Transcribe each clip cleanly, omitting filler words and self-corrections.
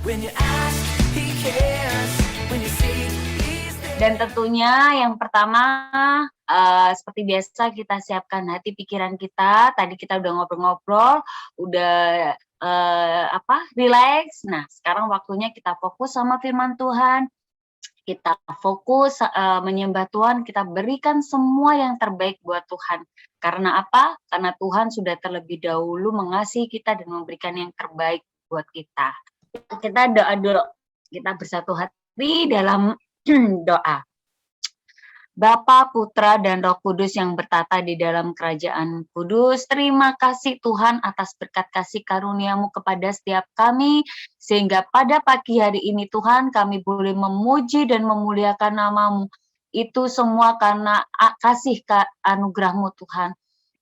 When you ask, he cares. When you seek, he's there. Dan tentunya yang pertama, seperti biasa kita siapkan hati pikiran kita. Tadi kita udah ngobrol-ngobrol, udah relax. Nah, sekarang waktunya kita fokus sama firman Tuhan. Kita fokus menyembah Tuhan, kita berikan semua yang terbaik buat Tuhan. Karena apa? Karena Tuhan sudah terlebih dahulu mengasihi kita dan memberikan yang terbaik buat kita. Kita doa dulu. Kita bersatu hati dalam doa. Bapa, Putra, dan Roh Kudus yang bertata di dalam kerajaan kudus, terima kasih Tuhan atas berkat kasih karunia-Mu kepada setiap kami, sehingga pada pagi hari ini Tuhan kami boleh memuji dan memuliakan nama-Mu. Itu semua karena kasih anugerah-Mu Tuhan.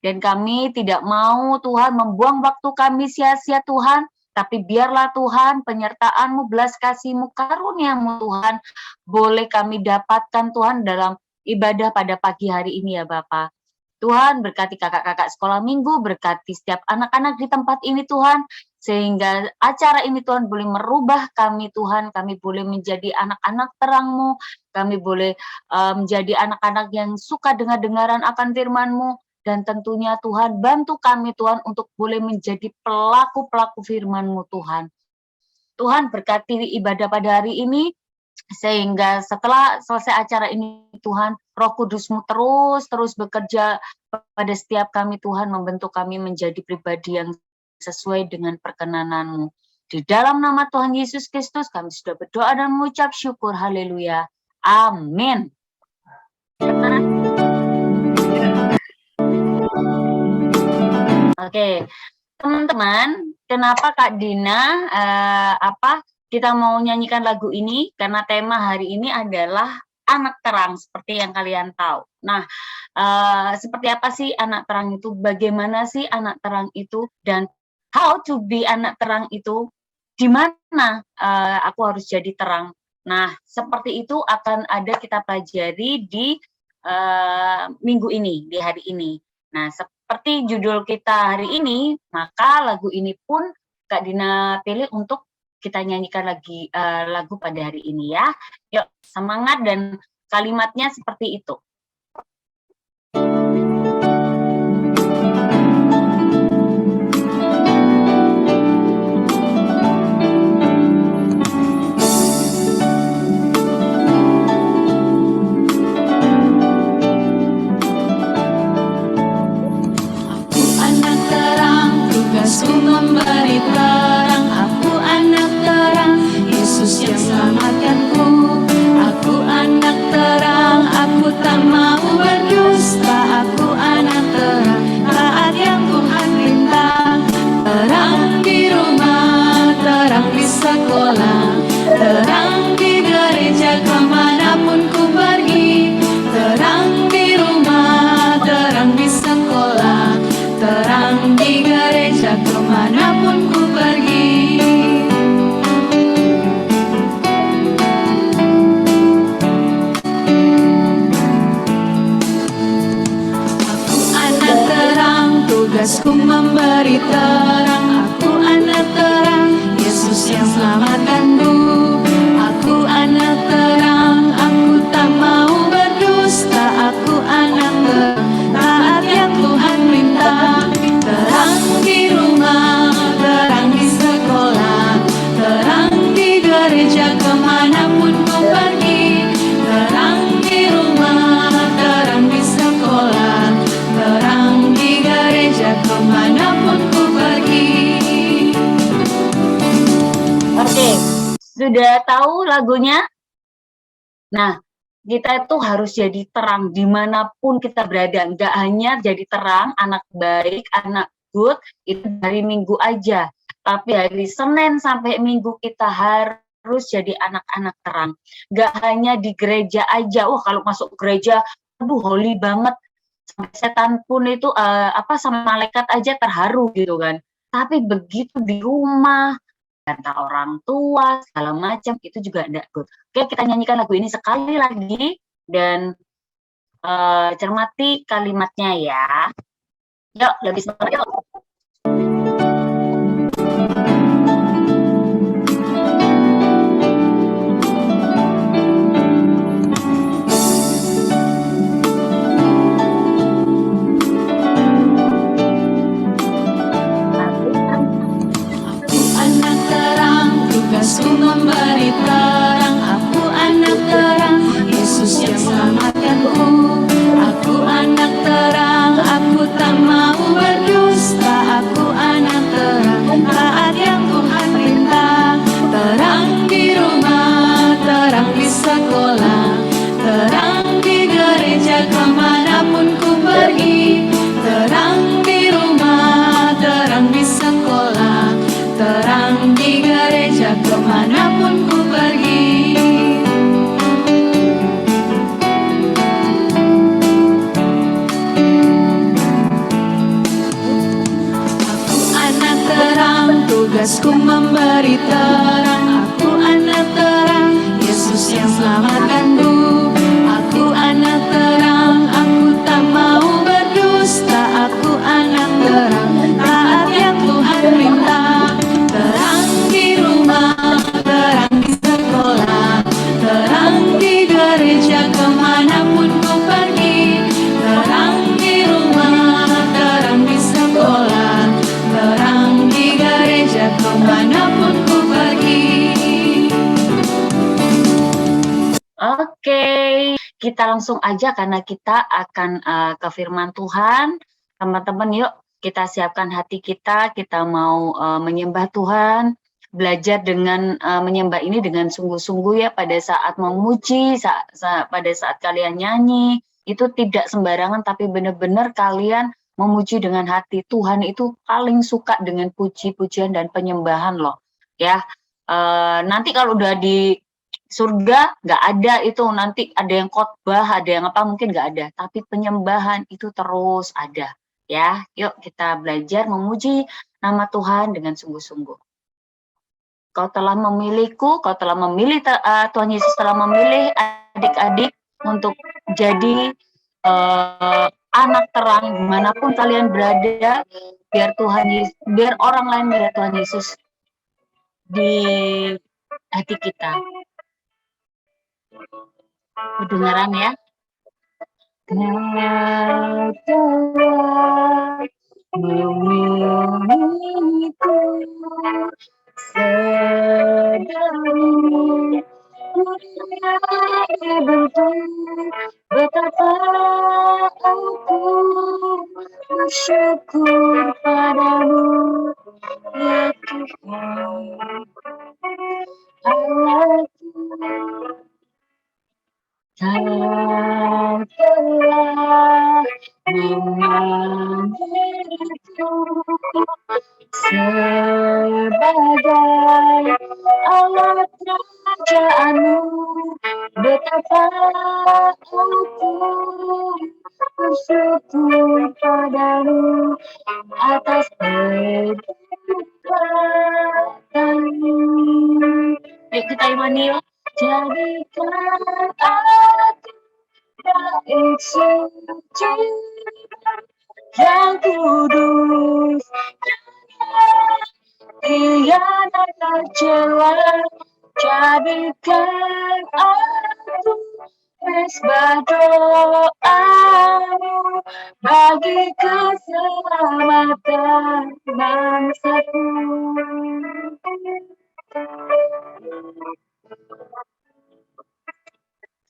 Dan kami tidak mau Tuhan membuang waktu kami sia-sia Tuhan, tapi biarlah Tuhan penyertaan-Mu, belas kasih-Mu, karunia-Mu Tuhan, boleh kami dapatkan Tuhan dalam ibadah pada pagi hari ini ya Bapak. Tuhan berkati kakak-kakak sekolah minggu, berkati setiap anak-anak di tempat ini Tuhan, sehingga acara ini Tuhan boleh merubah kami Tuhan, kami boleh menjadi anak-anak terang-Mu, kami boleh menjadi anak-anak yang suka dengar-dengaran akan firman-Mu, dan tentunya Tuhan bantu kami Tuhan untuk boleh menjadi pelaku-pelaku firman-Mu Tuhan. Tuhan berkati ibadah pada hari ini, sehingga setelah selesai acara ini Tuhan, Roh Kudus-Mu terus bekerja pada setiap kami Tuhan, membentuk kami menjadi pribadi yang sesuai dengan perkenan-Mu. Di dalam nama Tuhan Yesus Kristus kami sudah berdoa dan mengucap syukur, haleluya, amin. Oke, teman-teman, kenapa Kak Dina kita mau nyanyikan lagu ini? Karena tema hari ini adalah anak terang, seperti yang kalian tahu. Nah, seperti apa sih anak terang itu? Bagaimana sih anak terang itu? Dan how to be anak terang itu? Di mana aku harus jadi terang? Nah, seperti itu akan ada kita pelajari di minggu ini, di hari ini. Nah, seperti judul kita hari ini, maka lagu ini pun Kak Dina pilih untuk kita nyanyikan lagi lagu pada hari ini ya. Yuk, semangat, dan kalimatnya seperti itu. Aku anak terang, tugasku memberi terang. Aku anak terang, Yesus yang selamatkanku. Aku anak terang, aku tak mau berdusta. Aku anak terang, taat yang Tuhan perintah. Terang di rumah, terang di sekolah, terang di gereja kemanapun ku pergi. Terang di rumah, terang di sekolah, terang di gereja kemanapun ku pergi. Aku anak terang, tugasku memberi terang. Aku anak terang, Yesus yang selamatkanku. Aku anak terang, aku tak mau berdusta. Aku anak terang, taat yang Tuhan perintah. Terang di rumah, terang di sekolah, terang di gereja kemanapun ku pergi. Terang di rumah, terang di sekolah, terang di gereja kemanapun ku pergi. Oke, sudah tahu lagunya? Nah, kita itu harus jadi terang dimanapun kita berada. Nggak hanya jadi terang, anak baik, anak good, itu hari Minggu aja. Tapi hari Senin sampai Minggu kita harus jadi anak-anak terang. Nggak hanya di gereja aja. Wah, kalau masuk gereja, aduh holy banget. Sampai setan pun itu, sama malaikat aja terharu gitu kan. Tapi begitu di rumah, kata orang tua, segala macam, itu juga enggak good. Oke, kita nyanyikan lagu ini sekali lagi, dan cermati kalimatnya ya. Yuk, lebih semangat yuk. tugasku memberi terang. Aku anak terang, Yesus yang selamatkanku. Aku anak terang, aku tak mau berdusta. Aku anak terang, taat yang Tuhan perintah. Terang di rumah, terang di sekolah, terang di gereja kemanapun ku pergi. Terang di rumah, terang di sekolah, terang di gereja kemanapun ku pergi. Aku anak terang, tugasku memberi terang. Aku anak terang, Yesus yang selamatkanku. Aku anak terang, aku tak mau berdusta. Aku anak terang, taat yang Tuhan perintah. Terang di rumah, terang di sekolah, terang di gereja kemanapun ku pergi. Terang di rumah, terang di sekolah, terang di gereja kemanapun ku pergi. Oke, kita langsung aja karena kita akan ke firman Tuhan. Teman-teman, yuk kita siapkan hati kita mau menyembah Tuhan, belajar dengan menyembah ini dengan sungguh-sungguh ya pada saat memuji, pada saat kalian nyanyi, itu tidak sembarangan tapi benar-benar kalian memuji dengan hati. Tuhan itu paling suka dengan puji-pujian dan penyembahan loh. Ya, nanti kalau udah di surga nggak ada itu, nanti ada yang khotbah, ada yang apa mungkin nggak ada, tapi penyembahan itu terus ada ya. Yuk kita belajar memuji nama Tuhan dengan sungguh-sungguh. Kau telah memilihku, kau telah memilih, Tuhan Yesus telah memilih adik-adik untuk jadi anak terang dimanapun kalian berada, biar biar orang lain melihat Tuhan Yesus di hati kita. Kedengaran ya? Kau telah memilihku sedari dunia dibentuk, betapa aku bersyukur padamu, ya Tuhan Allahku. Kau telah memanggilku sebagai alat kerajaanmu, betapa aku bersyukur padamu atas kehidupanmu. Yuk kita imani yuk. Jadikan aku bait suci yang kudus, tiada tercela. Jadikan aku mesbah doamu bagi keselamatan bangsaku.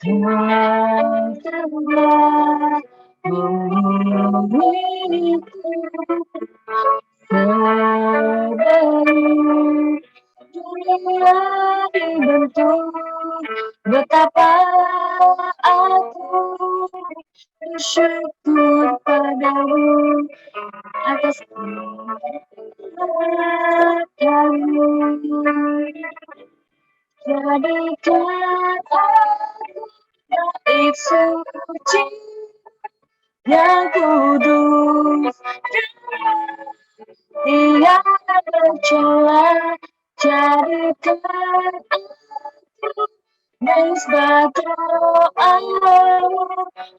Tuhan telah memilihku sedari dunia dibentuk, betapa aku bersyukur padamu atas kehadiranmu. Jadikan aku bait suci yang kudus, tiada tercela. Jadikan aku mesbah doamu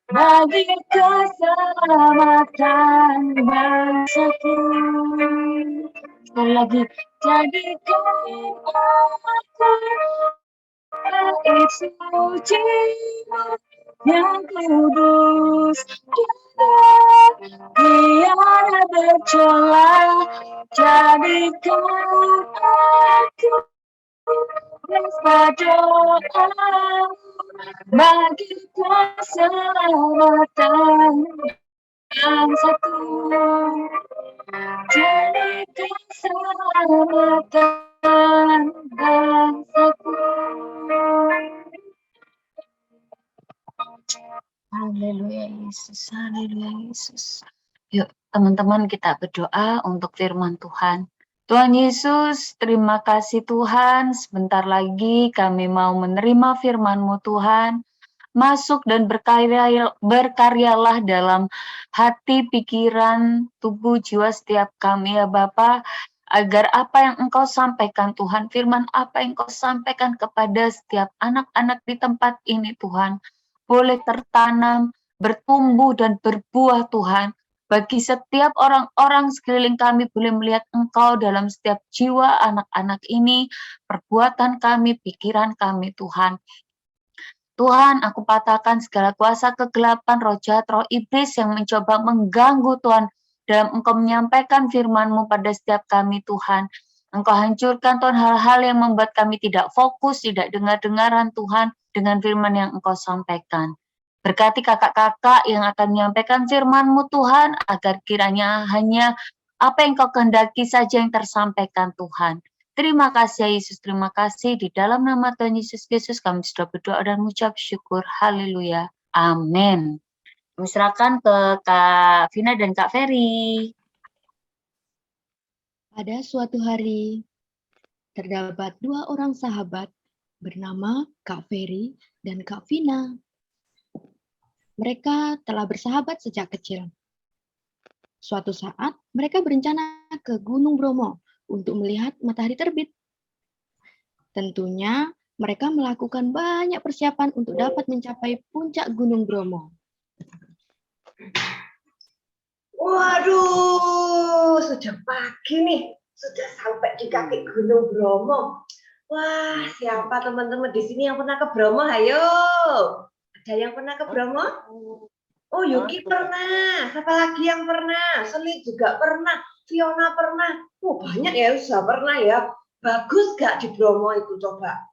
bagi keselamatan bangsaku. Sekali lagi, jadikan aku bait suci yang kudus, tiada bercela. Jadikan aku berdoa bagi keselamatan bangsaku, demi keselamatan bangsaku. Haleluya Yesus, haleluya Yesus. Yuk teman-teman kita berdoa untuk firman Tuhan. Tuhan Yesus, terima kasih Tuhan, sebentar lagi kami mau menerima firman-Mu Tuhan. Masuk dan berkaryalah dalam hati, pikiran, tubuh, jiwa setiap kami ya Bapa, agar apa yang Engkau sampaikan Tuhan, firman apa yang Engkau sampaikan kepada setiap anak-anak di tempat ini Tuhan, boleh tertanam, bertumbuh dan berbuah Tuhan. Bagi setiap orang-orang sekeliling kami boleh melihat Engkau dalam setiap jiwa anak-anak ini, perbuatan kami, pikiran kami Tuhan. Tuhan, aku patahkan segala kuasa kegelapan, roh jahat, roh iblis yang mencoba mengganggu Tuhan dalam Engkau menyampaikan firman-Mu pada setiap kami Tuhan. Engkau hancurkan Tuhan hal-hal yang membuat kami tidak fokus, tidak dengar-dengaran Tuhan dengan firman yang Engkau sampaikan. Berkati kakak-kakak yang akan menyampaikan firman-Mu Tuhan, agar kiranya hanya apa yang Kau kehendaki saja yang tersampaikan Tuhan. Terima kasih ya Yesus, terima kasih. Di dalam nama Tuhan Yesus Kristus kami sudah berdoa dan mengucap syukur. Haleluya. Amin. Kami serahkan ke Kak Vina dan Kak Ferry. Pada suatu hari, terdapat 2 orang sahabat bernama Kak Ferry dan Kak Vina. Mereka telah bersahabat sejak kecil. Suatu saat, mereka berencana ke Gunung Bromo untuk melihat matahari terbit. Tentunya, mereka melakukan banyak persiapan untuk dapat mencapai puncak Gunung Bromo. Waduh, sudah pagi nih, sudah sampai di kaki Gunung Bromo. Wah, siapa teman-teman di sini yang pernah ke Bromo? Ayo, ada yang pernah ke Bromo? Oh, Yuki pernah. Siapa lagi yang pernah? Seli juga pernah. Fiona pernah. Oh, banyak ya, sudah pernah ya. Bagus gak di Bromo itu coba?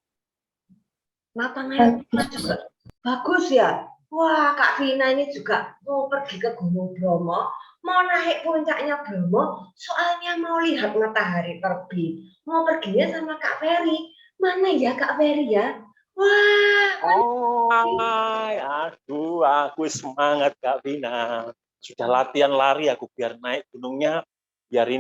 Nathanael pernah juga. Bagus ya. Wah, Kak Vina ini juga mau pergi ke Gunung Bromo. Mau naik puncaknya Bromo, soalnya mau lihat matahari terbit. Mau perginya sama Kak Ferry. Mana ya Kak Ferry ya? Wah, Aku semangat Kak Vina. Sudah latihan lari aku biar naik gunungnya, biar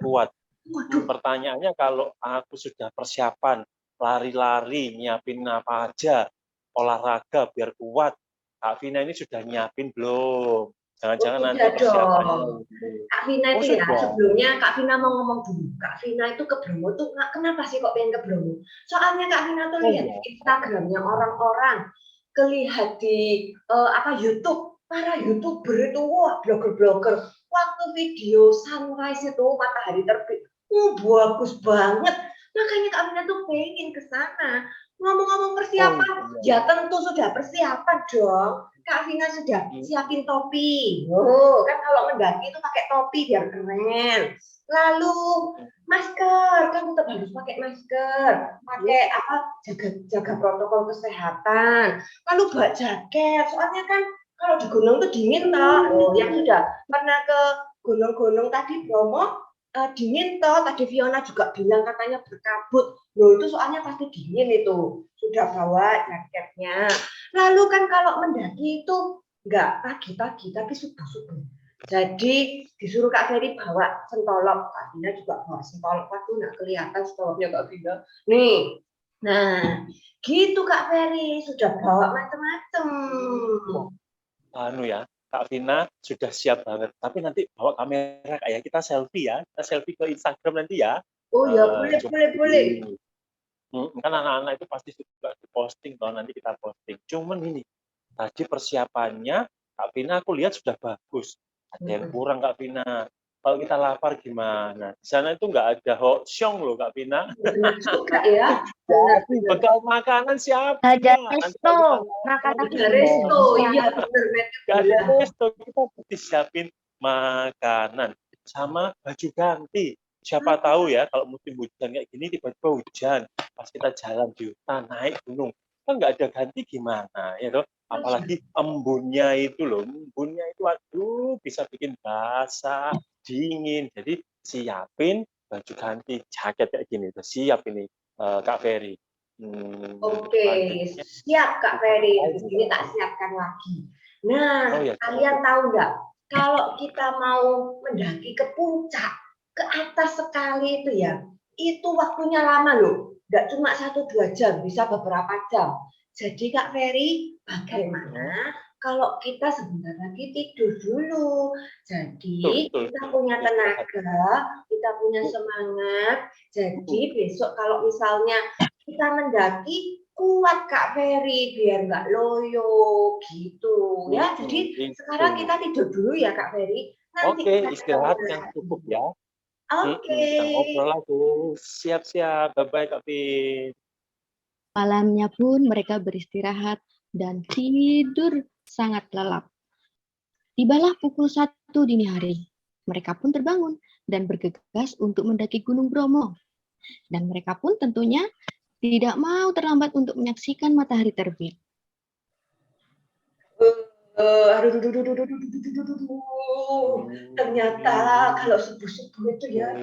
kuat. waduh, Pertanyaannya kalau aku sudah persiapan lari-lari, nyiapin apa aja, olahraga biar kuat. Kak Vina ini sudah nyiapin belum? Jangan-jangan nanti udah persiapannya. dong. Kak Vina itu ya, sudah. sebelumnya Kak Vina mau ngomong dulu. Kak Vina itu ke Bromo tuh kenapa sih kok pengen ke Bromo? Soalnya Kak Vina tuh lihat di Instagramnya orang-orang, kelihat di YouTube, para YouTuber itu, wah blogger-blogger, waktu video sunrise itu matahari terbit, bagus banget. Makanya Kak Vina tuh pengen ke sana. Ngomong-ngomong persiapan, ya tentu sudah persiapan dong. Kak Vina sudah siapin topi. Oh, kan kalau mendaki itu pakai topi biar keren. Lalu masker, kan tetap harus pakai masker. Pakai apa? Jaga protokol kesehatan. Lalu buat jaket, soalnya kan kalau di gunung tuh dingin toh. Yang sudah pernah ke gunung-gunung tadi Bromo, dingin toh. Tadi Fiona juga bilang katanya berkabut. Loh itu soalnya pasti dingin itu. Sudah bawa jaketnya. Lalu kan kalau mendaki itu nggak pagi-pagi tapi subuh-subuh. Jadi disuruh Kak Ferry bawa sentolok. Kak Vina juga bawa sentolok. Waduh nggak kelihatan sentoloknya Kak Vina. Nih, nah gitu Kak Ferry sudah bawa macam-macam. Ya, Kak Vina sudah siap banget. Tapi nanti bawa kamera kayak kita selfie ya. Kita selfie ke Instagram nanti ya. Oh ya boleh. Kan anak-anak itu pasti suka posting kalau nanti kita posting. Cuman ini tadi persiapannya Kak Vina aku lihat sudah bagus. Ada yang kurang Kak Vina. Kalau kita lapar gimana? Di sana itu nggak ada hotshong loh Kak Vina. Suka ya. Bekal makanan siapa? Ada resto, makanan Ada resto, iya benar. Gak ada resto, kita disiapin makanan sama baju ganti. siapa tahu ya kalau musim hujan kayak gini tiba-tiba hujan pas kita jalan di hutan naik gunung kan nggak ada ganti gimana ya toh, apalagi embunnya itu loh, embunnya itu aduh bisa bikin basah, dingin. Jadi siapin baju ganti jaket kayak gini tuh siap ini Kak Ferry. Oke, Selanjutnya siap Kak Ferry. apa Di ini? sini tak siapkan lagi. Oh Nah, ya, kalian tahu nggak? Kalau kita mau mendaki ke puncak, ke atas sekali itu ya, itu waktunya lama loh. Nggak cuma 1-2 jam, bisa beberapa jam. Jadi Kak Ferry, bagaimana kalau kita sebentar lagi tidur dulu? Jadi betul, kita betul. punya tenaga, kita punya semangat. Jadi besok kalau misalnya kita mendaki kuat Kak Ferry biar nggak loyo gitu ya. Jadi sekarang Itu. kita tidur dulu ya Kak Ferry. Nanti Oke, kita istirahat ketemu yang lagi. cukup ya. Oke. Kita ngobrol lagi. Siap-siap. Bye-bye, Kak Vin. Malamnya pun mereka beristirahat dan tidur sangat lelap. Tibalah pukul 1 dini hari. Mereka pun terbangun dan bergegas untuk mendaki Gunung Bromo. Dan mereka pun tentunya tidak mau terlambat untuk menyaksikan matahari terbit. Ternyata kalau subuh-subuh itu ya,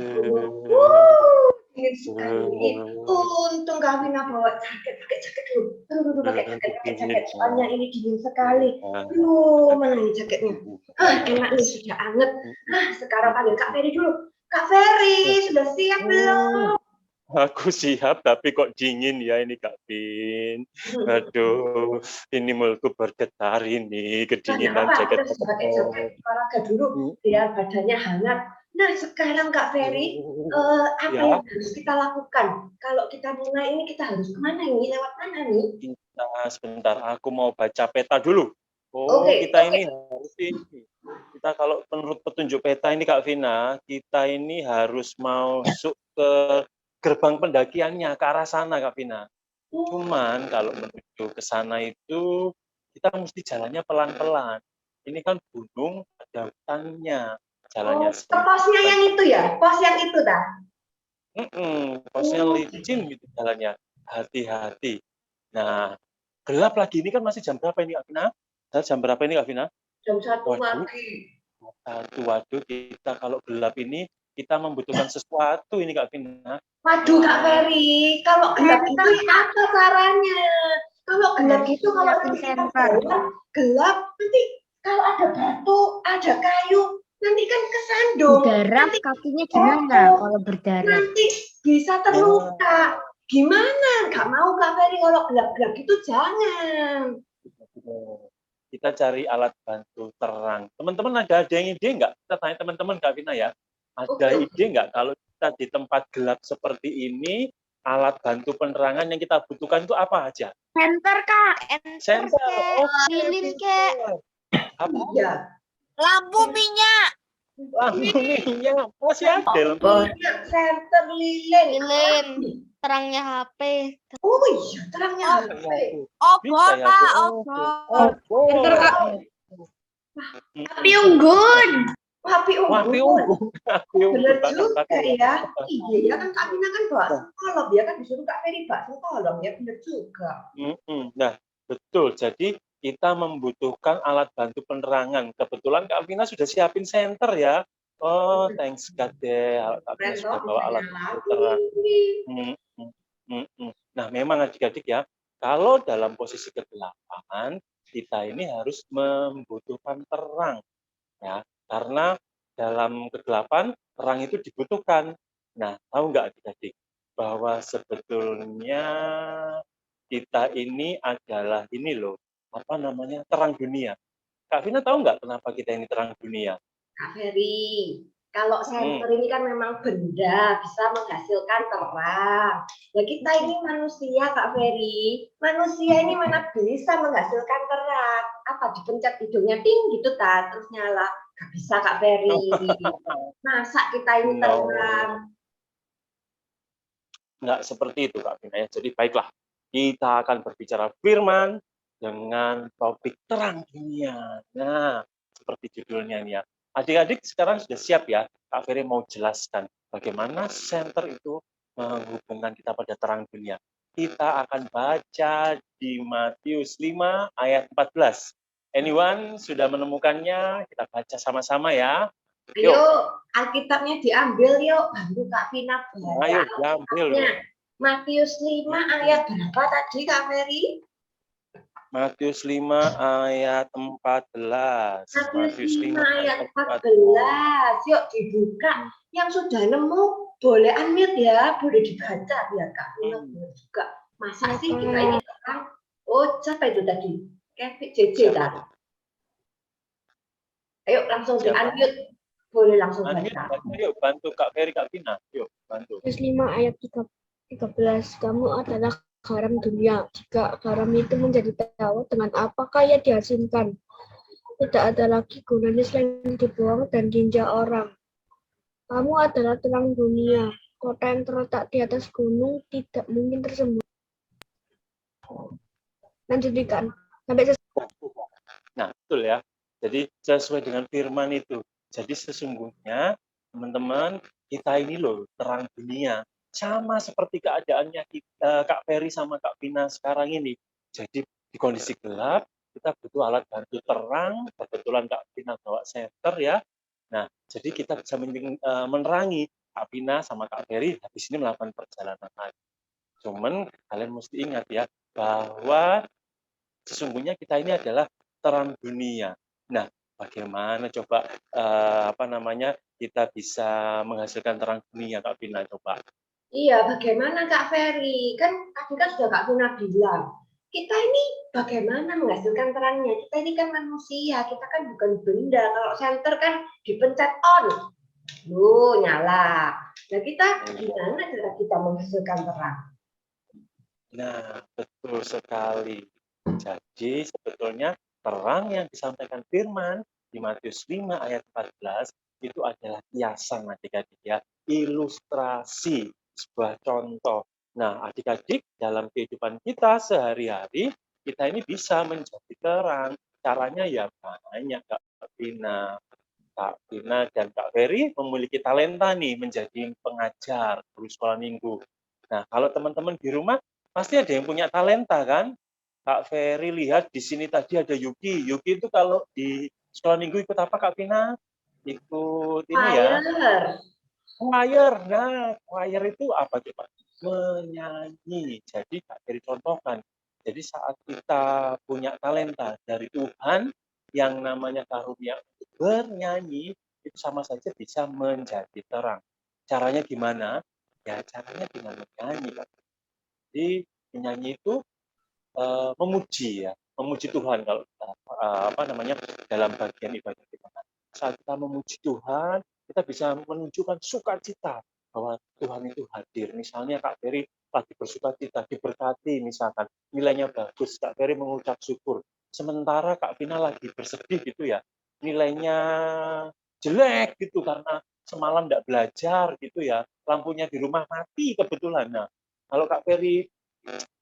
dingin sekali. Untung Kak Vina bawa pakai jaket dulu. Pakai jaket. Soalnya ini dingin sekali. Mana nih jaketnya? Enak nih, sudah anget. Sekarang panggil Kak Ferry dulu. Kak Ferry, sudah siap belum? Aku siap, tapi kok dingin ya ini Kak Vin. Aduh, ini mulutku bergetar ini, kedinginan jaket. Kita sudah pakai jaket olahraga dulu, biar badannya hangat. Nah, sekarang Kak Ferry, apa yang harus kita lakukan? Kalau kita mulai ini, kita harus kemana ini? Lewat mana nih? Sebentar, aku mau baca peta dulu. Oke. Ini harus ini. Kita kalau menurut petunjuk peta ini Kak Vina, kita ini harus masuk ke gerbang pendakiannya ke arah sana Kak Vina. Cuman kalau menuju ke sana itu kita mesti jalannya pelan-pelan. Ini kan gunung ada hutannya, jalannya Posnya yang itu ya? Pos yang itu dah? posnya licin gitu jalannya. Hati-hati. Nah, gelap lagi ini kan masih jam berapa ini Kak Vina? Jam berapa ini Kak Vina? Jam 1 pagi. Waduh, kita kalau gelap ini kita membutuhkan sesuatu ini Kak Vina. Waduh Kak Ferry, kalau gelap itu apa caranya? Kalau gelap itu kalau nanti kita jalan gelap, nanti kalau ada batu, ada kayu, nanti kan kesandung. Berdarah Nanti kakinya gimana kalau berdarah? nanti bisa terluka. Gimana? Gak mau Kak Ferry kalau gelap-gelap itu jangan. Kita cari alat bantu terang. Teman-teman ada yang ide nggak? Kita tanya teman-teman Kak Vina ya. Ada ide nggak kalau kita di tempat gelap seperti ini, alat bantu penerangan yang kita butuhkan itu apa aja? Senter Kak, Senter, lilin Kak, apa? Iya. lampu minyak, Lampu minyak masih ada lampu. Minyak, senter, lilin. terangnya HP. Oh iya, terangnya HP. Obor Bisa ya, Kak, Bu? obor. Senter, Kak. Api unggun. Api Api unggun. unggun. Bener juga ya. Iya ya kan Kak Vina kan bawa sengkolom ya kan disuruh Kak Ferry bawa sengkolom ya bener juga. Nah, betul. Jadi kita membutuhkan alat bantu penerangan. Kebetulan Kak Vina sudah siapin senter ya. Oh, thanks God deh. Kak Vina sudah bawa alat bantu terang. Nah, memang adik-adik ya, kalau dalam posisi kegelapan, kita ini harus membutuhkan terang. Ya, karena dalam kegelapan, terang itu dibutuhkan. Nah, tahu nggak adik-adik, bahwa sebetulnya kita ini adalah ini loh, apa namanya, terang dunia. Kak Vina tahu nggak kenapa kita ini terang dunia? Kak Ferry, kalau senter ini kan memang benda bisa menghasilkan terang. Ya kita ini manusia Kak Ferry, manusia ini mana bisa menghasilkan terang? Apa dipencet hidungnya ting gitu terus nyala? Gak bisa Kak Ferry. Masa kita ini terang? Nggak seperti itu Kak Vina ya. Jadi baiklah, kita akan berbicara firman dengan topik terang dunia. Nah, seperti judulnya nih ya. Adik-adik sekarang sudah siap ya? Kak Ferry mau jelaskan bagaimana senter itu menghubungkan kita pada terang dunia. Kita akan baca di Matius 5 ayat 14. Anyone sudah menemukannya? Kita baca sama-sama ya. Ayo, Alkitabnya diambil yuk. Bantu Kak Vina baca Ayo diambil. Alkitabnya. Matius 5 ayat berapa tadi Kak Ferry? Matius 5 ayat 14. Matius 5 ayat 14. Yuk dibuka. Yang sudah nemu boleh unmute ya, boleh dibaca biar Kak Vina juga. Masa sih kita ini orang? Oh, siapa itu tadi? Kevin JJ tadi. Ayo langsung di unmute. Boleh langsung baca. Yuk bantu Kak Ferry, Kak Vina. Yuk bantu. Matius 5 ayat 13. Kamu adalah garam dunia. Jika garam itu menjadi tawar, dengan apakah ia diasinkan? Tidak ada lagi gunanya selain dibuang dan ginjal orang. Kamu adalah terang dunia. Kota yang terletak di atas gunung tidak mungkin tersembunyi. Lanjutkan. Sampai Nah, betul ya. Jadi sesuai dengan firman itu. Jadi sesungguhnya teman-teman, kita ini loh terang dunia. Sama seperti keadaannya Kak Ferry sama Kak Vina sekarang ini. Jadi di kondisi gelap, kita butuh alat bantu terang. Kebetulan Kak Vina bawa senter ya. Nah, jadi kita bisa menerangi Kak Vina sama Kak Ferry habis ini melakukan perjalanan lagi. Cuman kalian mesti ingat ya, bahwa sesungguhnya kita ini adalah terang dunia. Nah, bagaimana coba kita bisa menghasilkan terang dunia, Kak Vina, coba? Iya, bagaimana Kak Ferry? Kan tadi kan sudah Kak Vina bilang, kita ini bagaimana menghasilkan terangnya? Kita ini kan manusia, kita kan bukan benda. Kalau senter kan dipencet on, nyala. Nah, kita gimana cara kita menghasilkan terang? Nah, betul sekali. Jadi sebetulnya terang yang disampaikan firman di Matius 5 ayat 14 itu adalah kiasan adik-adik ya, ilustrasi, sebuah contoh. Nah, adik-adik dalam kehidupan kita sehari-hari, kita ini bisa menjadi terang. Caranya ya banyak, Kak Vina. Kak Vina dan Kak Ferry memiliki talenta nih menjadi pengajar guru sekolah minggu. Nah, kalau teman-teman di rumah pasti ada yang punya talenta kan? Kak Ferry lihat di sini tadi ada Yuki. Yuki itu kalau di sekolah minggu ikut apa Kak Vina? Ikut ini ya. Choir. Nah, choir itu apa coba? Menyanyi. Jadi Kak Ferry contohkan. Jadi saat kita punya talenta dari Tuhan yang namanya karunia bernyanyi, itu sama saja bisa menjadi terang. Caranya gimana? Ya caranya dengan menyanyi. Jadi menyanyi itu memuji ya, memuji Tuhan kalau kita dalam bagian ibadah kita. Saat kita memuji Tuhan, kita bisa menunjukkan sukacita bahwa Tuhan itu hadir. Misalnya Kak Ferry lagi bersukacita, diberkati misalkan, nilainya bagus, Kak Ferry mengucap syukur. Sementara Kak Vina lagi bersedih gitu ya, nilainya jelek gitu karena semalam tidak belajar gitu ya, lampunya di rumah mati kebetulan. Nah, kalau Kak Ferry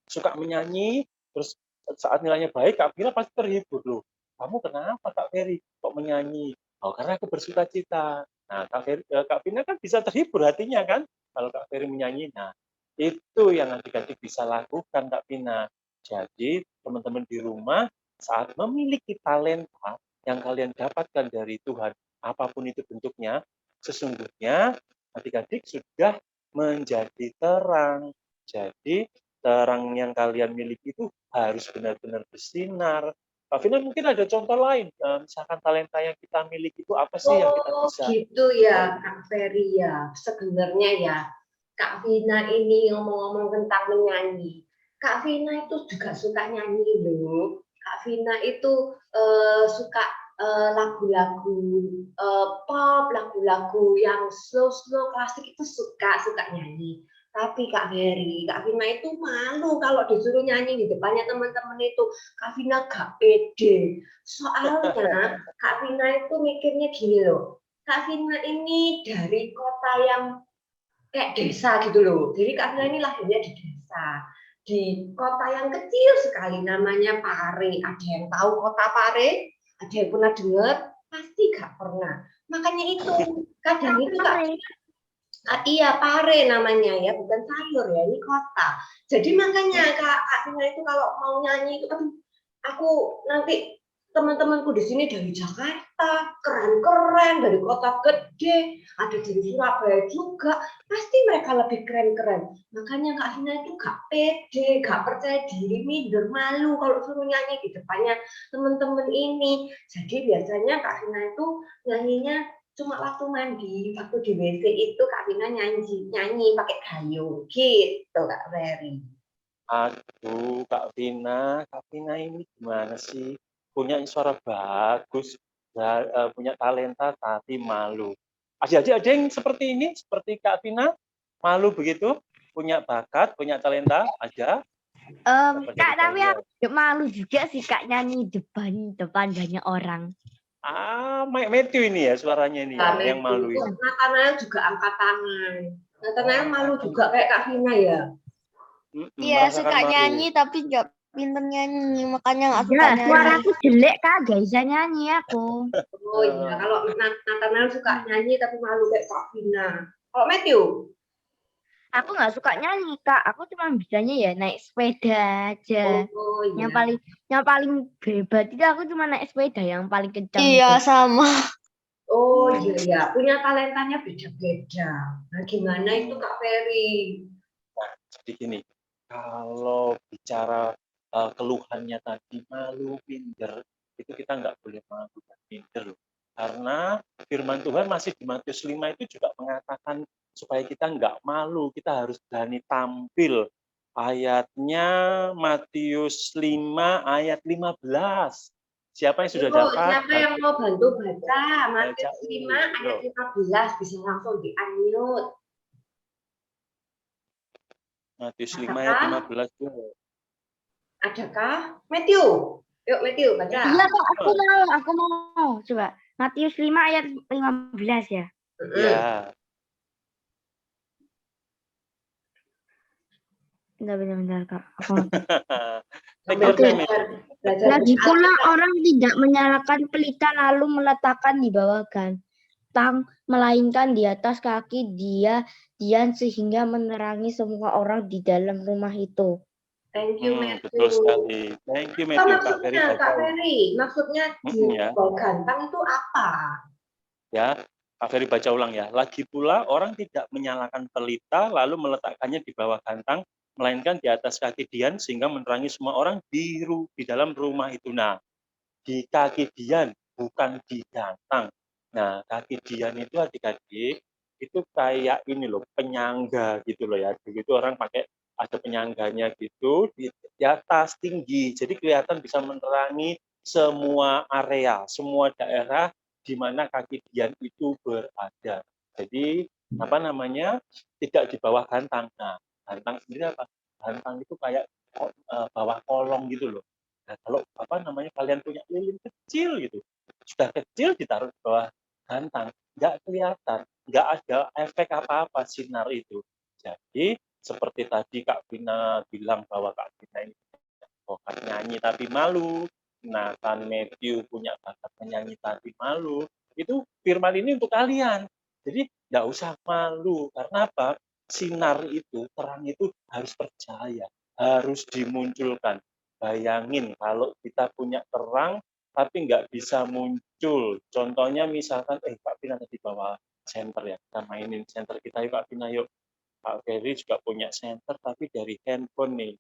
suka menyanyi, terus saat nilainya baik, Kak Vina pasti terhibur loh. Kamu kenapa Kak Ferry kok menyanyi? Oh, karena aku bersuka-cita. Nah, Kak Vina kan bisa terhibur hatinya kan, kalau Kak Ferry menyanyi. Nah, itu yang adik-adik bisa lakukan Kak Vina. Jadi, teman-teman di rumah, saat memiliki talenta yang kalian dapatkan dari Tuhan, apapun itu bentuknya, sesungguhnya adik-adik sudah menjadi terang. Jadi, terang yang kalian miliki itu harus benar-benar bersinar. Kak Vina mungkin ada contoh lain, misalkan talenta yang kita miliki itu apa sih yang kita bisa? Oh gitu ya Kak Ferry ya, sebenarnya ya Kak Vina ini ngomong-ngomong tentang menyanyi. Kak Vina itu juga suka nyanyi loh. Kak Vina itu suka lagu-lagu pop, lagu-lagu yang slow klasik itu suka nyanyi. Tapi Kak Vina itu malu kalau disuruh nyanyi di depannya teman-teman itu. Kak Vina gak pede. Soalnya Kak Vina itu mikirnya gini loh. Kak Vina ini dari kota yang kayak desa gitu loh. Jadi Kak Vina ini lahirnya di desa. Di kota yang kecil sekali namanya Pare. Ada yang tahu kota Pare? Ada yang pernah dengar? Pasti gak pernah. Makanya itu kadang itu iya pare namanya ya, bukan sayur ya, ini kota. Jadi makanya Kak Tina itu kalau mau nyanyi itu, aduh, aku nanti teman-temanku di sini dari Jakarta, keren-keren, dari kota gede, ada dari Surabaya juga, pasti mereka lebih keren-keren. Makanya Kak Tina itu gak pede, gak percaya diri, minder, malu kalau suruh nyanyi di depannya teman-teman ini. Jadi biasanya Kak Tina itu nyanyinya cuma waktu mandi, waktu di WC itu Kak Tina nyanyi pakai gayung gitu Kak Ferry. Aduh, Kak Vina ini gimana sih? Punya suara bagus, punya talenta tapi malu. Adik-adik ada yang seperti ini, seperti Kak Vina, malu begitu, punya bakat, punya talenta, ada. Kak, tapi aku malu juga sih Kak nyanyi depan banyak orang. Mike Matthew ini ya suaranya ini ya, yang malu ini. Nathanael juga angkat tangan. Nathanael malu juga kayak Kak Vina ya. Iya, merasakan suka malu. nyanyi tapi nggak pinter nyanyi, makanya nggak suka Ya, nyanyi. suaraku jelek Kak, gak bisa nyanyi aku. Oh iya, kalau Nathanael suka nyanyi tapi malu kayak Kak Vina. Kalau Matthew? Aku nggak suka nyanyi Kak, aku cuma bisanya ya naik sepeda aja. Oh iya. Yang paling hebat itu aku cuma naik sepeda yang paling kencang. Iya, itu. sama. Oh iya ya, punya talentanya beda-beda. Nah gimana itu Kak Ferry? Nah, jadi gini, kalau bicara keluhannya tadi malu, minder, itu kita nggak boleh malu dan minder loh. Karena firman Tuhan masih di Matius 5 itu juga mengatakan supaya kita nggak malu, kita harus berani tampil. Ayatnya Matius 5 ayat 15. Siapa yang sudah dapat? Siapa yang mau bantu baca? Matius 5 Baca. ayat 15 bisa langsung di-unmute. Matius 5 ayat 15 tuh. Adakah? Matthew. Yuk Matthew baca. Iya Kak, aku mau. Coba, Matius 5 ayat 15 ya. Ya. Bentar Kak. Lagi pula orang tidak menyalakan pelita lalu meletakkan di bawah gantang, melainkan di atas kaki Dian sehingga menerangi semua orang di dalam rumah itu. Thank you Matthew. Betul sekali. Thank you Matthew. Kak Ferry, maksudnya di bawah gantang itu apa? Ya, Kak Ferry baca ulang ya. Lagi pula orang tidak menyalakan pelita lalu meletakkannya di bawah gantang, melainkan di atas kaki Dian sehingga menerangi semua orang di dalam rumah itu. Nah, di kaki Dian, bukan di gantang. Nah, kaki Dian itu adik-adik, itu kayak ini loh, penyangga gitu loh ya. Begitu orang pakai ada penyangganya gitu, di atas tinggi. Jadi kelihatan bisa menerangi semua area, semua daerah di mana kaki Dian itu berada. Jadi, apa namanya, tidak di bawah gantang. Nah, gantang sendiri apa? Gantang itu kayak bawah kolong gitu loh. Nah, kalau apa namanya kalian punya lilin kecil gitu, sudah kecil ditaruh di bawah gantang, nggak kelihatan, nggak ada efek apa-apa sinar itu. Jadi seperti tadi Kak Vina bilang bahwa Kak Vina ini bakat nyanyi tapi malu, Nathan Matthew punya bakat menyanyi tapi malu, itu firman ini untuk kalian. Jadi nggak usah malu, karena apa? Sinar itu, terang itu harus percaya, harus dimunculkan. Bayangin kalau kita punya terang tapi nggak bisa muncul. Contohnya misalkan, Kak Vina tadi bawa center ya, kita mainin center kita yuk Kak Vina yuk. Kak Ferry juga punya center tapi dari handphone nih.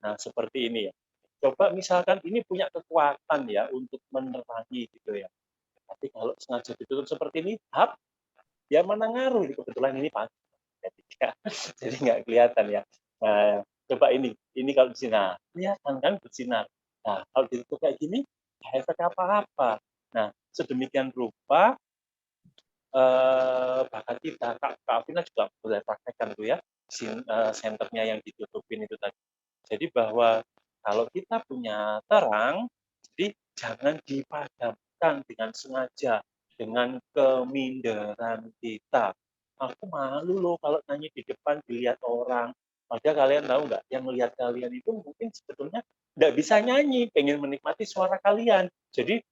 Nah seperti ini ya. Coba misalkan ini punya kekuatan ya untuk menerangi gitu ya. Tapi kalau sengaja ditutup seperti ini, ya mana ngaruh. Kebetulan ini pagi. Jadi nggak kelihatan ya. Nah, coba ini kalau bersinar, kelihatan kan bersinar. Nah, kalau ditutup kayak gini, efek apa-apa. Nah, sedemikian rupa bakat kita, Kak Vina juga boleh praktekkan tuh ya, senternya yang ditutupin itu tadi. Jadi bahwa kalau kita punya terang, jadi jangan dipadamkan dengan sengaja, dengan keminderan kita. Aku malu loh kalau nyanyi di depan dilihat orang. Padahal kalian tahu nggak, yang melihat kalian itu mungkin sebetulnya nggak bisa nyanyi, pengen menikmati suara kalian. Jadi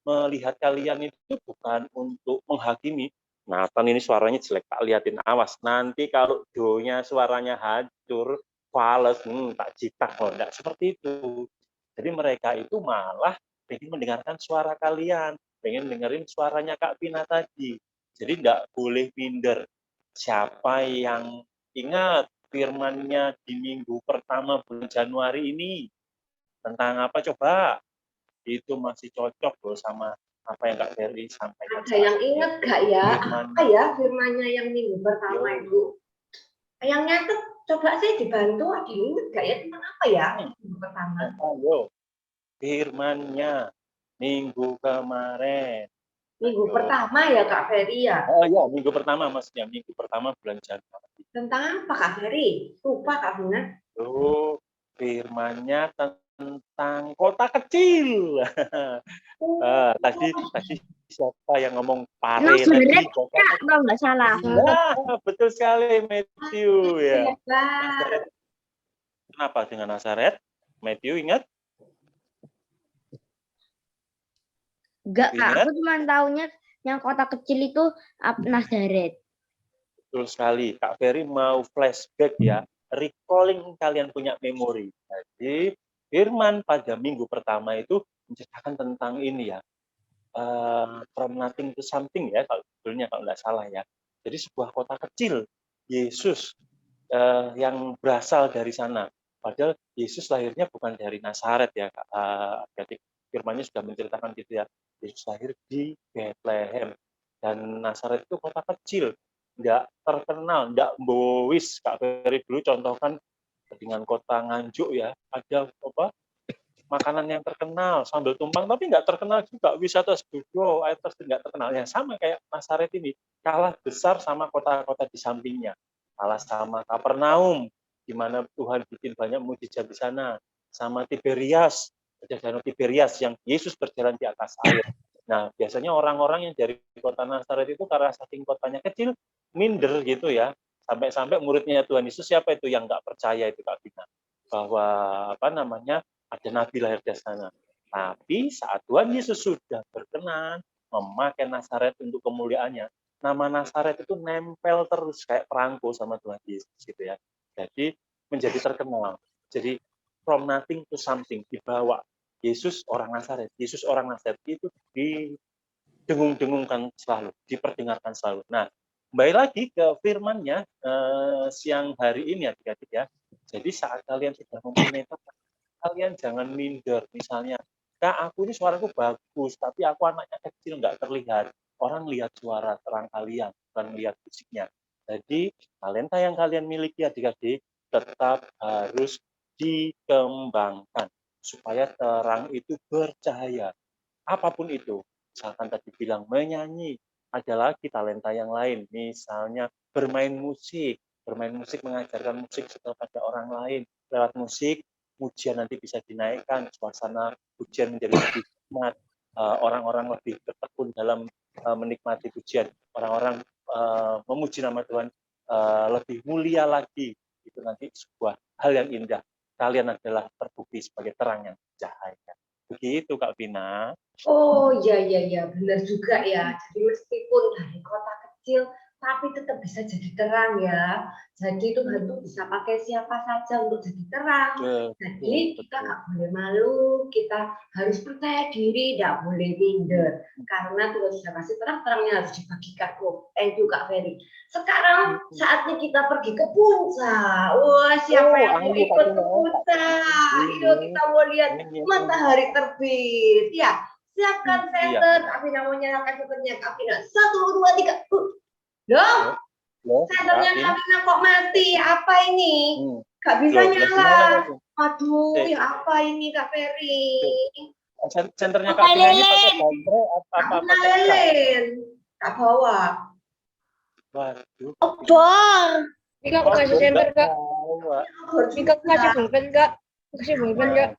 melihat kalian itu bukan untuk menghakimi. Nathan ini suaranya jelek, tak liatin, awas. Nanti kalau donya suaranya hancur, fales, tak jitak loh. Enggak seperti itu. Jadi mereka itu malah pengen mendengarkan suara kalian, pengen dengerin suaranya Kak Vina tadi. Jadi enggak boleh minder. Siapa yang ingat firmannya di minggu pertama bulan Januari ini tentang apa coba? Itu masih cocok loh sama apa yang Kak Ferry sampaikan. Ada yang inget gak ya? Firman. Apa ya firmannya yang minggu pertama Yo. itu? Yang nyatet, coba saya dibantu, ada yang inget gak ya tentang apa ya minggu pertama? Ayo, firmannya minggu kemarin. Minggu Ayo. pertama ya Kak Ferry ya? Oh ya, minggu pertama maksudnya, minggu pertama bulan Januari. Tentang apa Kak Ferry? Lupa Kak Vina. Oh, firmannya tentang kota kecil. Tadi siapa yang ngomong pare Nazaret, tadi? Kota Kak, kalau nggak salah. Nah, betul sekali Matthew ya. Hebat. Nazaret. Kenapa dengan Nazaret? Matthew ingat? Enggak, Kak. Ingat? Aku cuma taunya yang kota kecil itu Nazaret. Betul sekali. Kak Ferry mau flashback ya. Recalling kalian punya memori. Jadi firman pada minggu pertama itu menceritakan tentang ini ya. From nothing to something ya, kalau sebetulnya kalau nggak salah ya. Jadi sebuah kota kecil, Yesus yang berasal dari sana. Padahal Yesus lahirnya bukan dari Nazaret ya, Kak. Jadi firmannya sudah menceritakan gitu ya. Yesus lahir di Bethlehem. Dan Nazaret itu kota kecil, nggak terkenal, nggak bois. Kak Ferry dulu contohkan dengan kota Nganjuk ya, ada apa? Makanan yang terkenal, sambal tumpang, tapi nggak terkenal juga. Wisata Sedudo, air terjun nggak terkenal. Ya sama kayak Nazaret ini, kalah besar sama kota-kota di sampingnya. Kalah sama Kapernaum, di mana Tuhan bikin banyak mujizat di sana. Sama Tiberias, Danau Tiberias yang Yesus berjalan di atas air. Nah, biasanya orang-orang yang dari kota Nazaret itu karena saking kotanya kecil, minder gitu ya. Sampai-sampai muridnya Tuhan Yesus, siapa itu yang nggak percaya itu Kak Vina? Bahwa apa namanya, ada nabi lahir di sana. Tapi saat Tuhan Yesus sudah berkenan memakai Nazaret untuk kemuliaannya, nama Nazaret itu nempel terus kayak perangko sama Tuhan Yesus gitu ya. Jadi menjadi terkenal. Jadi from nothing to something dibawa. Yesus orang Nazaret, Yesus orang Nazaret itu didengung-dengungkan selalu, diperdengarkan selalu. Nah, kembali lagi ke firman-Nya siang hari ini adik-adik ya. Jadi saat kalian sudah mempunyai tempat, kalian jangan minder. Misalnya, Kak, aku ini suaraku bagus, tapi aku anaknya kecil, nggak terlihat. Orang lihat suara terang kalian, bukan lihat fisiknya. Jadi, talenta yang kalian miliki adik-adik tetap harus dikembangkan supaya terang itu bercahaya. Apapun itu, misalkan tadi bilang menyanyi, ada lagi talenta yang lain, misalnya bermain musik mengajarkan musik kepada orang lain, lewat musik pujian nanti bisa dinaikkan, suasana pujian menjadi lebih nikmat, orang-orang lebih bertekun dalam menikmati pujian, orang-orang memuji nama Tuhan lebih mulia lagi. Itu nanti sebuah hal yang indah. Kalian adalah terbukti sebagai terang yang bercahaya. Begitu Kak Vina. Oh iya, benar juga ya. Jadi meskipun dari kota kecil, tapi tetap bisa jadi terang ya. Jadi Tuhan tuh bisa pakai siapa saja untuk jadi terang. Jadi kita nggak boleh malu, kita harus percaya diri, nggak boleh minder. Karena Tuhan sudah kasih terang-terangnya harus dibagikan. Oh, thank you Kak Ferry. Sekarang saatnya kita pergi ke puncak. Wah, siapa yang mau ikut ke puncak? Yuk kita mau lihat matahari terbit. Ya, siapkan center. Kak Vina mau nyalakan senternya. Kak Vina, 1, 2, 3. Loh, senternya Kak Vina kok mati? Apa ini? Gak bisa nyala. Aduh, ya apa ini Kak Ferry? Senternya Kak Vina ini pakai baterai apa? Lilin. Kak bawa. Waduh. Obor. Ini Kak kasih senter Kak. Ini Kak kasih pulpen Kak. Kasih pulpen Kak.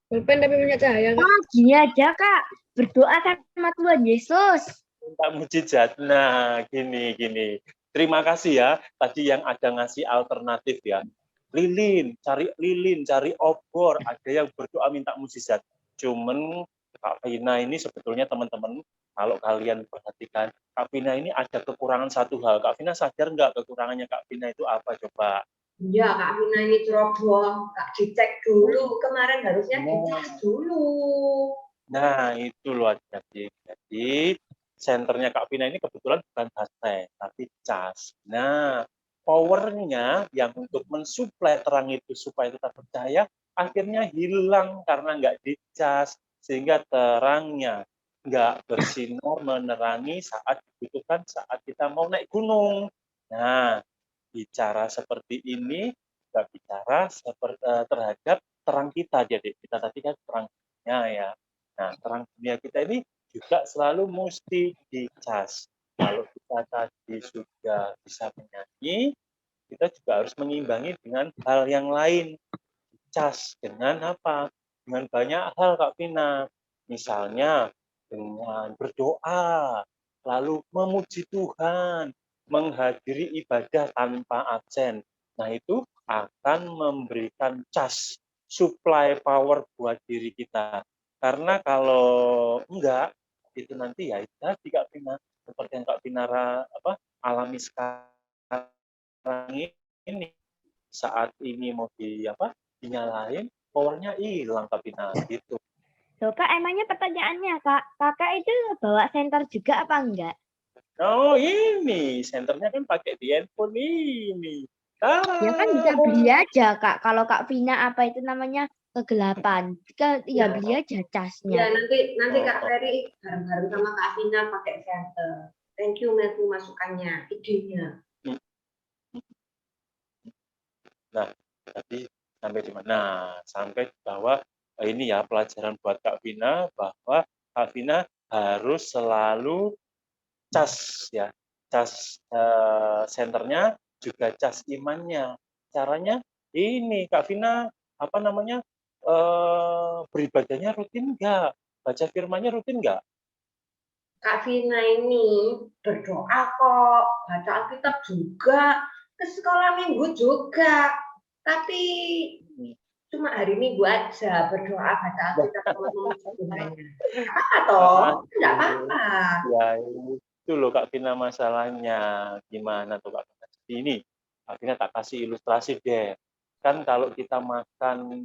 Pulpen tapi punya cahaya Kak. Gini aja, Kak. Berdoa sama Tuhan Yesus. Minta mujizat. Nah, gini. Terima kasih ya. Tadi yang ada ngasih alternatif ya. Lilin, cari obor. Ada yang berdoa minta mujizat. Cuman Kak Vina ini sebetulnya teman-teman, kalau kalian perhatikan, Kak Vina ini ada kekurangan satu hal. Kak Vina sadar nggak kekurangannya Kak Vina itu apa coba? Ya, Kak Vina ini ceroboh, Kak dicek dulu. Kemarin harusnya dicas dulu. Nah, itu loh adik-adik. Jadi, senternya Kak Vina ini kebetulan bukan baterai, tapi cas. Nah, powernya yang untuk mensuplai terang itu supaya tetap bercahaya, akhirnya hilang karena nggak dicas. Sehingga terangnya nggak bersinar menerangi saat dibutuhkan saat kita mau naik gunung. Nah, bicara seperti ini, nggak bicara terhadap terang kita. Jadi, kita tadi kan terangnya ya. Nah, terang dunia kita ini juga selalu mesti dicas. Kalau kita tadi sudah bisa menyanyi, kita juga harus mengimbangi dengan hal yang lain. Cas dengan apa? Dengan banyak hal, Kak Vina. Misalnya dengan berdoa, lalu memuji Tuhan, menghadiri ibadah tanpa absen. Nah, itu akan memberikan cas, supply power buat diri kita. Karena kalau enggak, itu nanti ya itu tadi Kak Vina, seperti yang Kak Vina alami sekarang ini, saat ini mau dinyalain, powernya hilang Kak Vina gitu. Loh, Kak, emangnya pertanyaannya, Kakak itu bawa senter juga apa enggak? Oh ini, senternya kan pakai di handphone ini. Ya kan bisa beli aja, Kak. Kalau Kak Vina apa itu namanya kegelapan, ya beli aja Ya, casnya. nanti Kak Ferry bareng-bareng sama Kak Vina pakai center. Thank you, Matthew, masukannya, idenya. Nah, tadi sampai di mana? Sampai bahwa ini ya pelajaran buat Kak Vina, bahwa Kak Vina harus selalu cas ya, cas senternya juga cas imannya. Caranya ini Kak Vina beribadahnya rutin nggak? Baca firmannya rutin nggak? Kak Vina ini berdoa kok, baca Alkitab juga, ke sekolah minggu juga. Tapi cuma hari Minggu aja berdoa baca Alkitab sama memuji Tuhannya. Apa toh? Enggak apa-apa. Ya itu loh Kak Vina masalahnya. Gimana tuh Kak Vina? Ini Kak Vina tak kasih ilustrasi deh. Kan kalau kita makan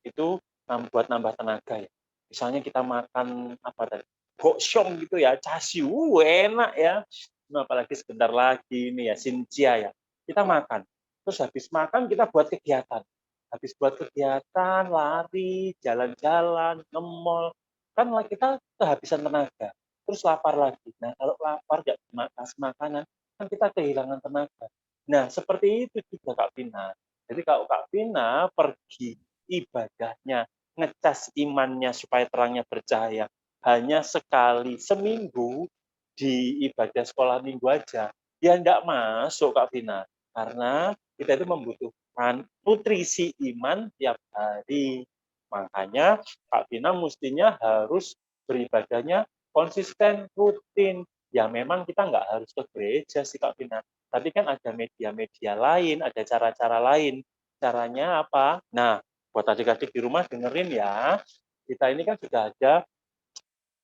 itu buat nambah tenaga ya. Misalnya kita makan apa tadi? Goksyong gitu ya, casiu, enak ya. Nah, apalagi sebentar lagi ini ya, sincia ya. Kita makan. Terus habis makan kita buat kegiatan. Habis buat kegiatan, lari, jalan-jalan, nge-mall. Kan kita kehabisan tenaga. Terus lapar lagi. Nah, kalau lapar nggak kasih makanan, kan kita kehilangan tenaga. Nah, seperti itu juga Kak Vina. Jadi kalau Kak Vina pergi ibadahnya, ngecas imannya supaya terangnya bercahaya, hanya sekali seminggu di ibadah sekolah minggu aja, ya enggak masuk Kak Vina. Karena kita itu membutuhkan nutrisi iman tiap hari. Makanya Kak Vina mestinya harus beribadahnya konsisten, rutin. Ya memang kita nggak harus ke gereja sih Kak Vina. Tapi kan ada media-media lain, ada cara-cara lain. Caranya apa? Nah, buat adik-adik di rumah dengerin ya. Kita ini kan sudah ada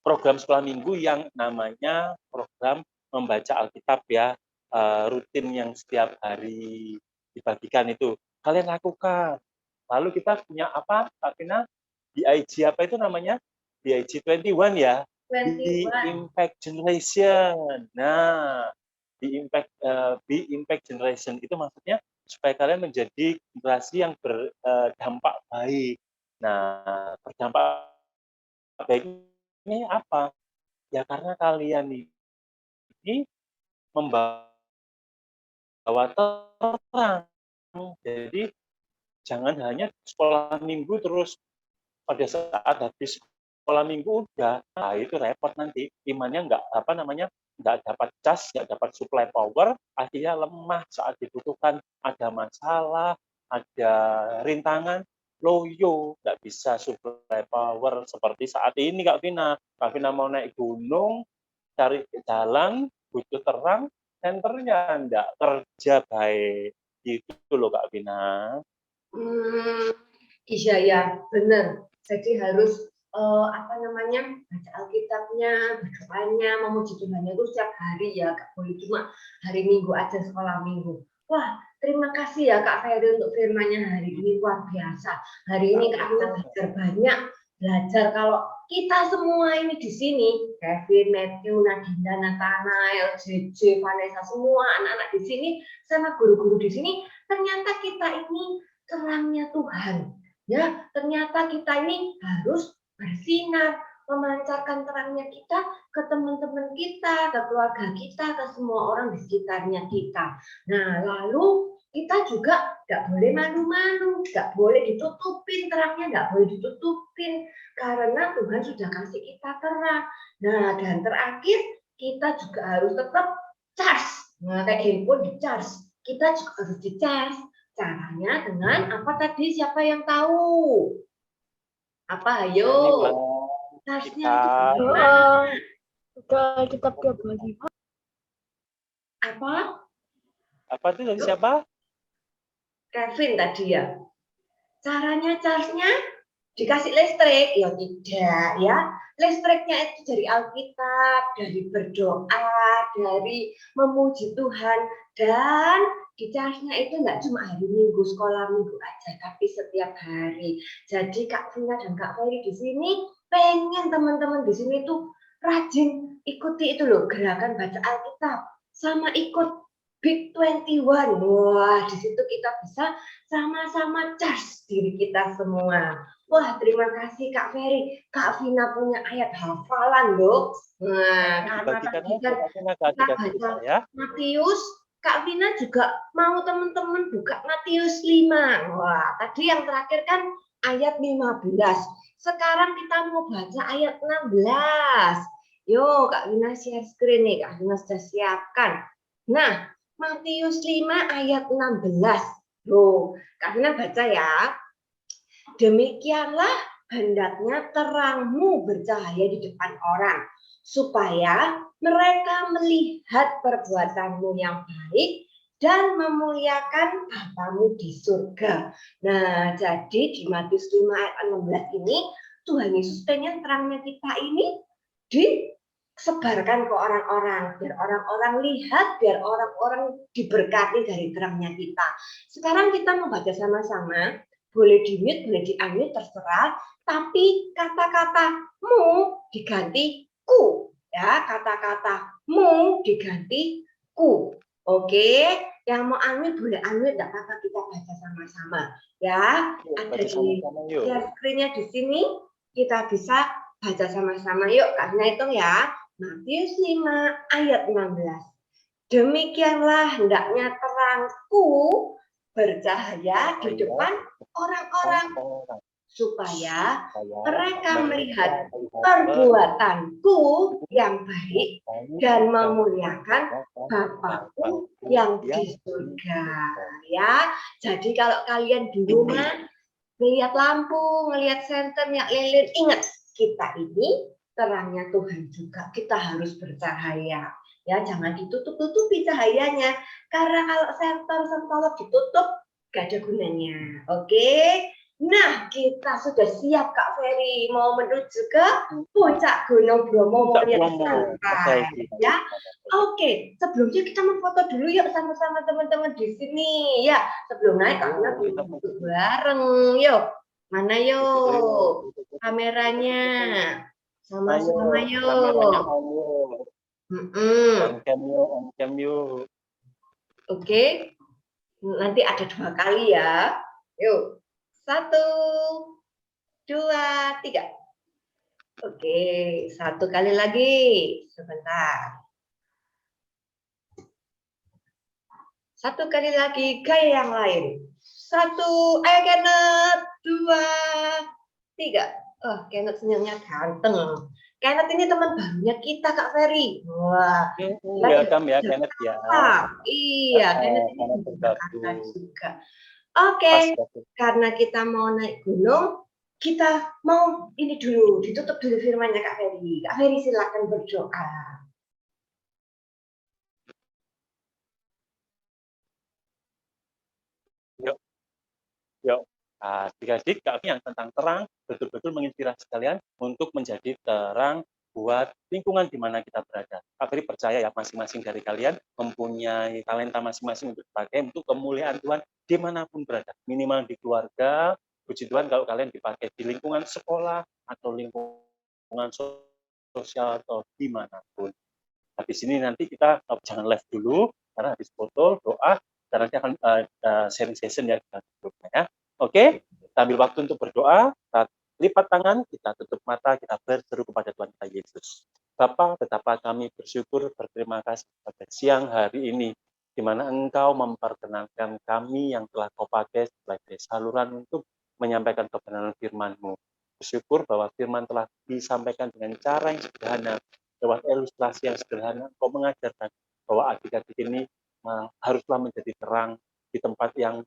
program sekolah minggu yang namanya program membaca Alkitab ya, rutin yang setiap hari dibagikan itu. Kalian lakukan. Lalu kita punya apa, Kak Vina? Di IG apa itu namanya? Di IG 21 ya? Di 21. Impact Generation. Nah, di Impact Generation itu maksudnya supaya kalian menjadi generasi yang berdampak baik. Nah, berdampak baik ini apa? Ya karena kalian ini membawa terang. Jadi jangan hanya sekolah minggu terus pada saat habis sekolah minggu udah, nah itu repot nanti imannya nggak dapat cas, nggak dapat supply power, akhirnya lemah saat dibutuhkan, ada masalah, ada rintangan, loyo, nggak bisa supply power seperti saat ini Kak Vina. Kak Vina mau naik gunung, cari jalan, butuh terang, senternya nggak kerja baik. Gitu loh Kak Vina. Iya ya, benar. Jadi harus apa namanya, baca Alkitabnya, berdoanya, memuji Tuhannya itu setiap hari ya, gak boleh cuma hari Minggu aja sekolah Minggu. Wah, terima kasih ya Kak Ferry untuk firman-Nya hari ini, luar biasa. Hari ini Kak Vina belajar banyak, belajar kalau kita semua ini di sini, Kevin, Matthew, Nadinda, Nathanael, JJ, Vanessa, semua anak-anak di sini, sama guru-guru di sini, ternyata kita ini terangnya Tuhan. Ya, ternyata kita ini harus bersinar, memancarkan terangnya kita ke teman-teman kita, ke keluarga kita, ke semua orang di sekitarnya kita. Nah, lalu kita juga nggak boleh malu-malu, nggak boleh ditutupin terangnya, nggak boleh ditutupin karena Tuhan sudah kasih kita terang. Nah, dan terakhir kita juga harus tetap charge. Nah, kayak handphone di charge, kita juga harus di charge. Caranya dengan apa tadi? Siapa yang tahu? Apa? Ayo. Charge-nya itu bagaimana? Udah kitab tiap hari. Apa? Apa itu dari siapa? Kevin tadi ya. Caranya charge-nya dikasih listrik? Ya tidak ya. Listriknya itu dari Alkitab, dari berdoa, dari memuji Tuhan, dan di charge-nya itu nggak cuma hari Minggu, sekolah Minggu aja, tapi setiap hari. Jadi Kak Vina dan Kak Ferry di sini pengen teman-teman di sini tuh rajin ikuti itu loh, gerakan baca Alkitab, sama ikut Big 21. Wah, di situ kita bisa sama-sama charge diri kita semua. Wah, terima kasih Kak Ferry. Kak Vina punya ayat hafalan loh. Nah, karena tadi kan kita baca Matius, Kak Vina juga mau teman-teman buka Matius 5. Wah, tadi yang terakhir kan ayat 15. Sekarang kita mau baca ayat 16. Yo, Kak Vina share screen nih. Kak Vina sudah siapkan. Nah, Matius 5 ayat 16. Loh, Kak Vina baca ya. Demikianlah hendaknya terangmu bercahaya di depan orang, supaya mereka melihat perbuatanmu yang baik dan memuliakan Bapamu di surga. Nah, jadi di Matius 5 ayat 16 ini, Tuhan Yesus pengen terangnya kita ini disebarkan ke orang-orang, biar orang-orang lihat, biar orang-orang diberkati dari terangnya kita. Sekarang kita membaca sama-sama. Boleh di-mute, boleh di-unmute, terserah. Tapi kata-katamu diganti ku. Ya, kata-katamu diganti ku. Oke, yang mau unmute boleh unmute, tidak apa-apa, kita baca sama-sama. Ya, ada di share screen-nya di sini. Kita bisa baca sama-sama. Yuk, karena itu ya. Matius 5 ayat 16. Demikianlah hendaknya terangku bercahaya di depan orang-orang, supaya mereka melihat perbuatanku yang baik dan memuliakan Bapakku yang di surga. Ya, jadi kalau kalian di rumah melihat lampu, melihat senter, melihat lilin, ingat kita ini terangnya Tuhan juga. Kita harus bercahaya. Ya, jangan ditutup-tutupi cahayanya. Karena kalau senter ditutup, gak ada gunanya. Oke? Nah, kita sudah siap Kak Ferry. Mau menuju ke Puncak Gunung Bromo. Ya? Oke, sebelumnya kita memfoto dulu yuk sama-sama teman-teman di sini. Ya, sebelum naik karena kita foto bareng. Yuk, mana yuk? Kameranya. Sama-sama yuk. On-cam yuk. Oke, nanti ada 2 kali ya. Yuk, 1, 2, 3. Oke, 1 kali lagi. Sebentar. 1 kali lagi, gaya yang lain. 1, ayo Kenneth. 2, 3. Oh, Kenneth senyumnya ganteng. Kenneth ini teman barunya kita, Kak Ferry. Wah, welcome ya Kenneth ya. Iya, Kenneth ini berbakat juga. Oke, karena kita mau naik gunung, kita mau ini dulu, ditutup dulu firman-Nya Kak Ferry. Kak Ferry silakan berdoa. Yuk, Adik-adik, kami yang tentang terang betul-betul menginspirasi kalian untuk menjadi terang buat lingkungan di mana kita berada. Kak Ferry percaya ya, masing-masing dari kalian mempunyai talenta masing-masing untuk dipakai untuk kemuliaan Tuhan dimanapun berada. Minimal di keluarga, puji Tuhan kalau kalian dipakai di lingkungan sekolah atau lingkungan sosial atau dimanapun. Habis ini nanti kita jangan live dulu, karena habis foto, doa, dan nanti akan sharing session ya kita grupnya ya. Oke, kita ambil waktu untuk berdoa, kita lipat tangan, kita tutup mata, kita berseru kepada Tuhan kita Yesus. Bapa, betapa kami bersyukur, berterima kasih pada siang hari ini, di mana Engkau memperkenankan kami yang telah Kau pakai sebagai saluran untuk menyampaikan kebenaran firman-Mu. Bersyukur bahwa firman telah disampaikan dengan cara yang sederhana, lewat ilustrasi yang sederhana. Kau mengajarkan bahwa adik-adik ini haruslah menjadi terang di tempat yang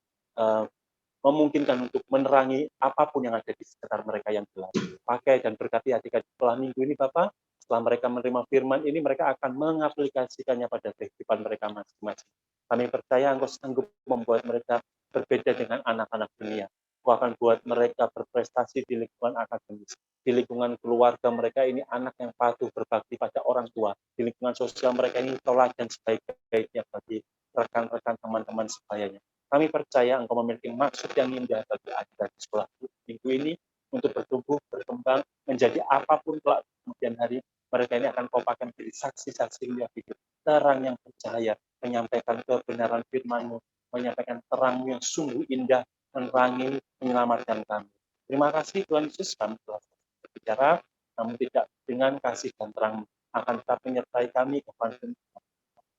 memungkinkan untuk menerangi apapun yang ada di sekitar mereka yang gelap. Pakai dan berkati adik-adik setelah minggu ini, Bapak. Setelah mereka menerima firman ini, mereka akan mengaplikasikannya pada kehidupan mereka masing-masing. Kami percaya Engkau sanggup membuat mereka berbeda dengan anak-anak dunia. Engkau akan buat mereka berprestasi di lingkungan akademis. Di lingkungan keluarga mereka ini anak yang patuh berbakti pada orang tua. Di lingkungan sosial mereka ini teladan sebaik-baiknya bagi rekan-rekan teman-teman sebayanya. Kami percaya Engkau memiliki maksud yang indah bagi adik-adik sekolah minggu ini untuk bertumbuh, berkembang, menjadi apapun kelak kemudian hari. Mereka ini akan Kau pakai menjadi saksi-saksi yang hidup, terang yang bercahaya, menyampaikan kebenaran firman-Mu, menyampaikan terang-Mu yang sungguh indah, menerangi, menyelamatkan kami. Terima kasih Tuhan Yesus, kami telah berbicara, namun tidak dengan kasih dan terang akan tetap menyertai kami kepada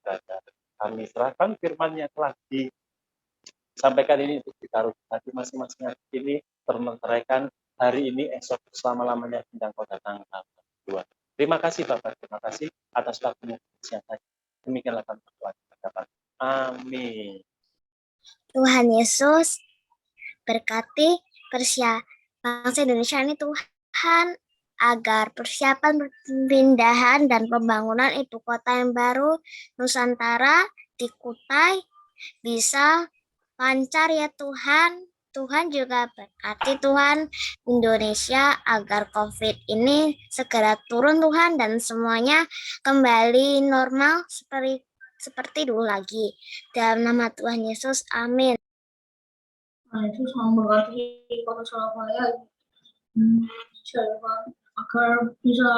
berada. Kami serahkan firman yang telah disampaikan ini untuk ditaruh di hati masing-masing ini, termenteraikan hari ini, esok, selama-lamanya sedang Kau datang kedua. Terima kasih Bapak, terima kasih atas waktunya siang tadi. Demikianlah kami berdoa. Amin. Tuhan Yesus berkati bangsa Indonesia ini Tuhan, agar persiapan perpindahan dan pembangunan ibu kota yang baru Nusantara di Kutai bisa lancar ya Tuhan. Tuhan juga berkati Tuhan Indonesia agar COVID ini segera turun Tuhan dan semuanya kembali normal seperti dulu lagi. Dalam nama Tuhan Yesus, amin. Yesus memberkati kota Surabaya agar bisa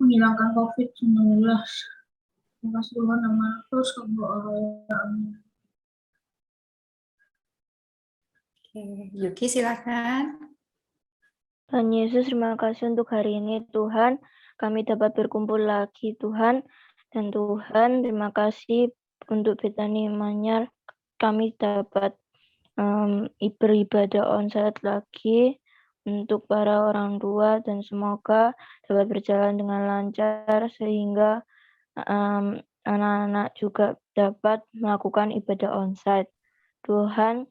menghilangkan COVID-19. Terima kasih Tuhan, nama terus berdoa. Amin. Yuki silakan. Tuhan Yesus, terima kasih untuk hari ini Tuhan. Kami dapat berkumpul lagi Tuhan. Dan Tuhan, terima kasih untuk Betani Manyar. Kami dapat beribadah onsite lagi untuk para orang tua. Dan semoga dapat berjalan dengan lancar sehingga anak-anak juga dapat melakukan ibadah onsite. Tuhan,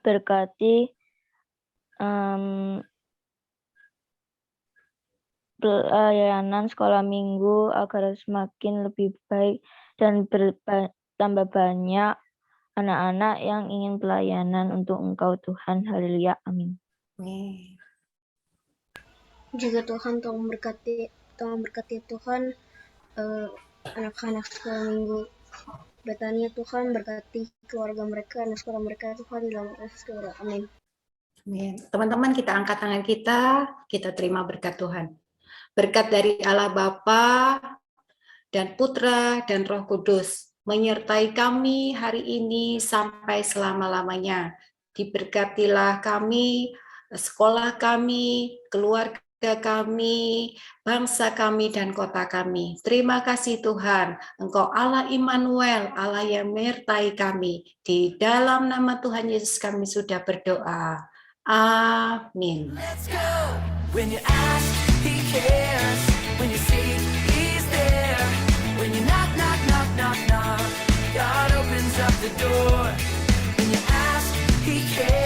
berkati pelayanan sekolah minggu agar semakin lebih baik dan bertambah banyak anak-anak yang ingin pelayanan untuk Engkau Tuhan. Haleluya, amin. Juga Tuhan tolong berkati Tuhan anak-anak sekolah minggu Betania, Tuhan berkati keluarga mereka, anak sekolah mereka, Tuhan dalam Yesus Kristus. Amin. Amin. Teman-teman, kita angkat tangan kita terima berkat Tuhan. Berkat dari Allah Bapa dan Putra dan Roh Kudus menyertai kami hari ini sampai selama-lamanya. Diberkatilah kami, sekolah kami, keluarga kami, bangsa kami, dan kota kami. Terima kasih Tuhan, Engkau Allah Immanuel, Allah yang menyertai kami. Di dalam nama Tuhan Yesus kami sudah berdoa. Amin. Let's go. When you ask, He cares. When you seek, He's there. When you knock, knock, knock, knock, knock, God opens up the door. When you ask, He cares.